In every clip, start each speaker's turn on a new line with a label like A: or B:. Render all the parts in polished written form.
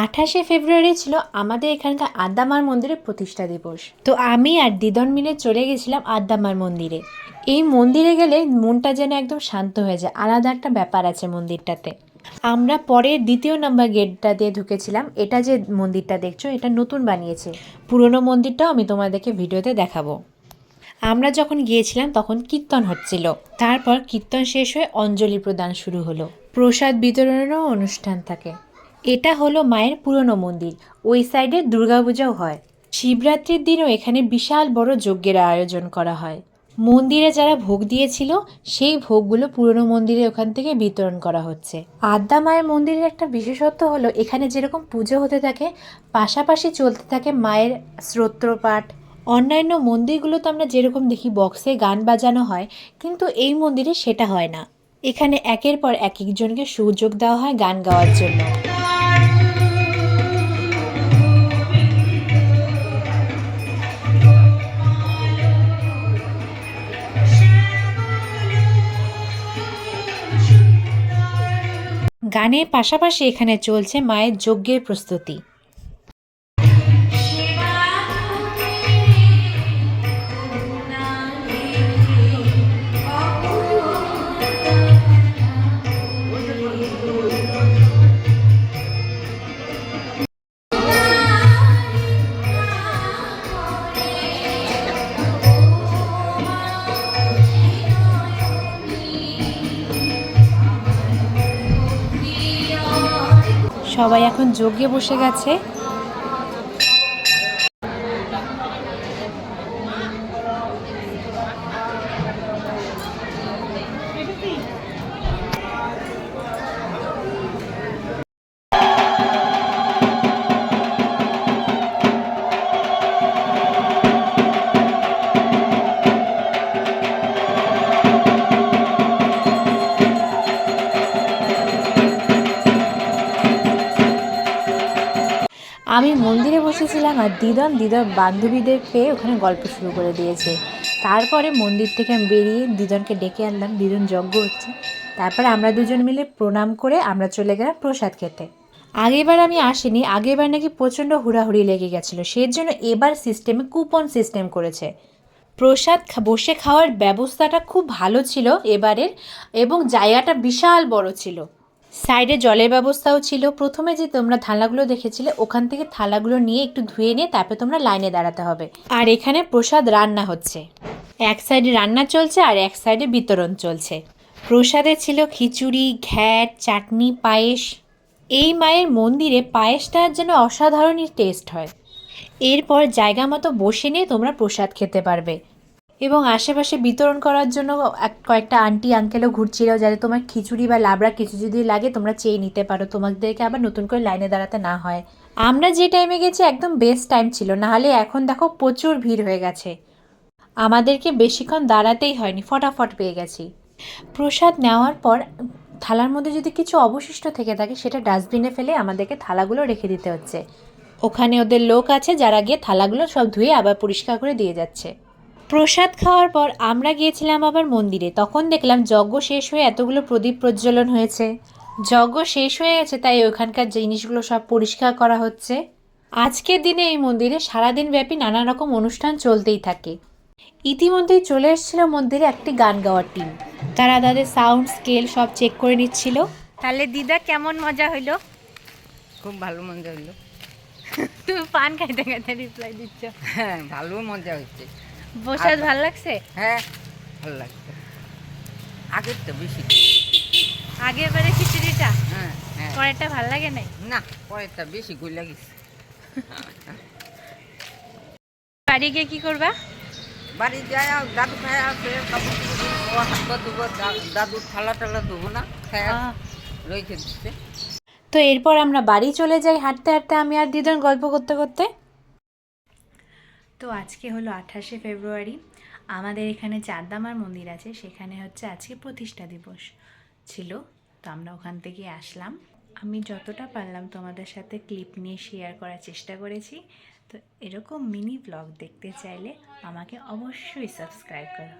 A: 28শে ফেব্রুয়ারি ছিল আমাদের এখানকার আদ্যামার মন্দিরের প্রতিষ্ঠা দিবস। তো আমি আর দিদন মিলে চলে গেছিলাম আদ্যামার মন্দিরে। এই মন্দিরে গেলে মনটা যেন একদম শান্ত হয়ে যায়, আলাদা একটা ব্যাপার আছে মন্দিরটাতে। আমরা পরের দ্বিতীয় নম্বর গেটটা দিয়ে ঢুকেছিলাম। এটা যে মন্দিরটা দেখছো, এটা নতুন বানিয়েছে। পুরনো মন্দিরটাও আমি তোমাদেরকে ভিডিওতে দেখাবো। আমরা যখন গিয়েছিলাম তখন কীর্তন হচ্ছিল। তারপর কীর্তন শেষ হয়ে অঞ্জলি প্রদান শুরু হলো। প্রসাদ বিতরণেরও অনুষ্ঠান থাকে। এটা হলো মায়ের পুরনো মন্দির। ওই সাইডে দুর্গাপূজাও হয়। শিবরাত্রির দিনও এখানে বিশাল বড় যজ্ঞের আয়োজন করা হয়। মন্দিরে যারা ভোগ দিয়েছিল সেই ভোগগুলো পুরনো মন্দিরে ওখান থেকে বিতরণ করা হচ্ছে। আদ্যা মায়ের মন্দিরের একটা বিশেষত্ব হলো এখানে যেরকম পুজো হতে থাকে, পাশাপাশি চলতে থাকে মায়ের স্তোত্রপাঠ। অন্যান্য মন্দিরগুলোতে আমরা যেরকম দেখি বক্সে গান বাজানো হয়, কিন্তু এই মন্দিরে সেটা হয় না। এখানে একের পর এক একজনকে সুযোগ দেওয়া হয় গান গাওয়ার জন্য। গানের পাশাপাশি এখানে চলছে মায়ের যজ্ঞের প্রস্তুতি। সবাই এখন যজ্ঞে বসে গেছে। আমি মন্দিরে বসেছিলাম আর দিদন বান্ধবীদের পেয়ে ওখানে গল্প শুরু করে দিয়েছে। তারপরে মন্দির থেকে আমি বেরিয়ে দিদনকে ডেকে আনলাম, দিদন যজ্ঞ হচ্ছে। তারপরে আমরা দুজন মিলে প্রণাম করে আমরা চলে গেলাম প্রসাদ খেতে। আগেরবার আমি আসিনি, আগেরবার নাকি প্রচণ্ড হুড়াহুড়ি লেগে গেছিলো, সেই জন্য এবার সিস্টেমে কুপন সিস্টেম করেছে। প্রসাদ বসে খাওয়ার ব্যবস্থাটা খুব ভালো ছিল এবারের, এবং জায়গাটা বিশাল বড় ছিল। সাইডে জলের ব্যবস্থাও ছিল। প্রথমে যে তোমরা থালাগুলো দেখেছিলে ওখান থেকে থালাগুলো নিয়ে একটু ধুয়ে নিয়ে তারপরে তোমরা লাইনে দাঁড়াতে হবে। আর এখানে প্রসাদ রান্না হচ্ছে, এক সাইডে রান্না চলছে আর এক সাইডে বিতরণ চলছে। প্রসাদে ছিল খিচুড়ি, ঘ্যাট, চাটনি, পায়েস। এই মায়ের মন্দিরে পায়েসটা যেন অসাধারণই টেস্ট হয়। এরপর জায়গা মতো বসে নিয়ে তোমরা প্রসাদ খেতে পারবে। এবং আশেপাশে বিতরণ করার জন্য কয়েকটা আন্টি আঙ্কেলও ঘুরছিল, যাতে তোমার খিচুড়ি বা লাবড়া কিছু যদি লাগে তোমরা চেয়ে নিতে পারো, তোমাদেরকে আবার নতুন করে লাইনে দাঁড়াতে না হয়। আমরা যে টাইমে গেছি একদম বেস্ট টাইম ছিল, নাহলে এখন দেখো প্রচুর ভিড় হয়ে গেছে। আমাদেরকে বেশিক্ষণ দাঁড়াতেই হয়নি, ফটাফট পেয়ে গেছি। প্রসাদ নেওয়ার পর থালার মধ্যে যদি কিছু অবশিষ্ট থেকে থাকে সেটা ডাস্টবিনে ফেলে আমাদেরকে থালাগুলো রেখে দিতে হচ্ছে। ওখানে ওদের লোক আছে যারা গিয়ে থালাগুলো সব ধুয়ে আবার পরিষ্কার করে দিয়ে যাচ্ছে। প্রসাদ খাওয়ার পর আমরা গিয়েছিলাম আবার মন্দিরে। তখন দেখলাম যজ্ঞ শেষ হয়ে এতগুলো প্রদীপ প্রজ্বলন হয়েছে। যজ্ঞ শেষ হয়ে গেছে, তাই ওখানকার জিনিসগুলো সব পরিষ্কার করা হচ্ছে। আজকের দিনে এই মন্দিরে সারাদিন ব্যাপী নানা রকম অনুষ্ঠান চলতেই থাকে। ইতিমধ্যেই চলে এসেছিল মন্দিরে একটি গান গাওয়ার টিম। তারা তাদের সাউন্ড স্কেল সব চেক করে নিচ্ছিল। তাহলে দিদা কেমন মজা হইলো?
B: খুব ভালো মজা হইলো।
A: তুমি পান খাইতে খাইতে রিপ্লাই দিচ্ছ।
B: হ্যাঁ, ভালো মজা হচ্ছে।
A: প্রসাদ ভালো লাগছে?
B: হ্যাঁ, ভালো লাগছে। আগের তো বেশি।
A: আগের বারে খিচুড়িটা?
B: হ্যাঁ হ্যাঁ।
A: পরেরটা ভালো লাগে নাই?
B: না, পরেরটা বেশি গই লাগিস।
A: বাড়ি গিয়ে কি করবা?
B: বাড়ি যায় দাদু খায় আসে, দাদুর থালা টালা দেবো না, খায় রেখে দিচ্ছে।
A: তো এরপর আমরা বাড়ি চলে যাই হাঁটতে হাঁটতে, আমি আর দিদন গল্প করতে করতে। তো আজকে হলো 28শে ফেব্রুয়ারি। আমাদের এখানে চাঁদামার মন্দির আছে, সেখানে হচ্ছে আজকে প্রতিষ্ঠা দিবস ছিল। তো আমরা ওখান থেকে আসলাম। আমি যতটা পারলাম তোমাদের সাথে ক্লিপ নিয়ে শেয়ার করার চেষ্টা করেছি। তো এরকম মিনি ব্লগ দেখতে চাইলে আমাকে অবশ্যই সাবস্ক্রাইব করো।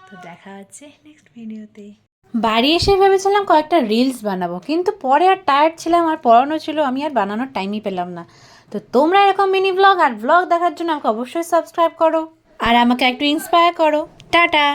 A: তো দেখা হচ্ছে নেক্সট ভিডিওতে। বাড়ি এসে ভেবেছিলাম কয়েকটা রিলস বানাবো, কিন্তু পরে আর টায়ার্ড ছিলাম আর পড়ানো ছিল, আমি আর বানানোর টাইমই পেলাম না। তো তোমরা এরকম মিনি ব্লগ আর ব্লগ দেখার জন্য আমাকে অবশ্যই সাবস্ক্রাইব করো আর আমাকে একটু ইন্সপায়ার করো। টাটা।